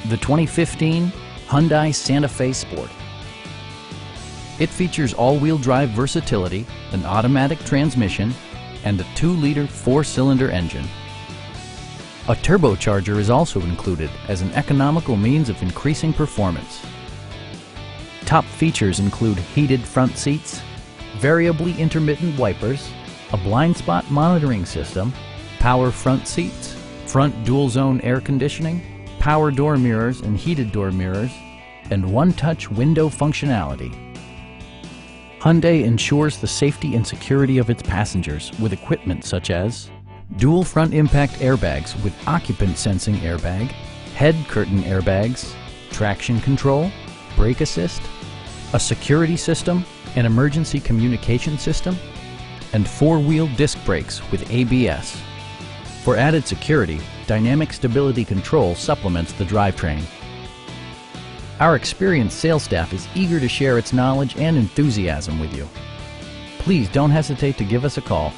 The 2015 Hyundai Santa Fe Sport. It features all-wheel drive versatility, an automatic transmission, and a 2-liter 4-cylinder engine. A turbocharger is also included as an economical means of increasing performance. Top features include heated front seats, variably intermittent wipers, a blind spot monitoring system, power front seats, front dual-zone air conditioning, power door mirrors and heated door mirrors, and one-touch window functionality. Hyundai ensures the safety and security of its passengers with equipment such as dual front impact airbags with occupant sensing airbag, head curtain airbags, traction control, brake assist, a security system, an emergency communication system, and 4-wheel disc brakes with ABS. For added security, dynamic stability control supplements the drivetrain. Our experienced sales staff is eager to share its knowledge and enthusiasm with you. Please don't hesitate to give us a call.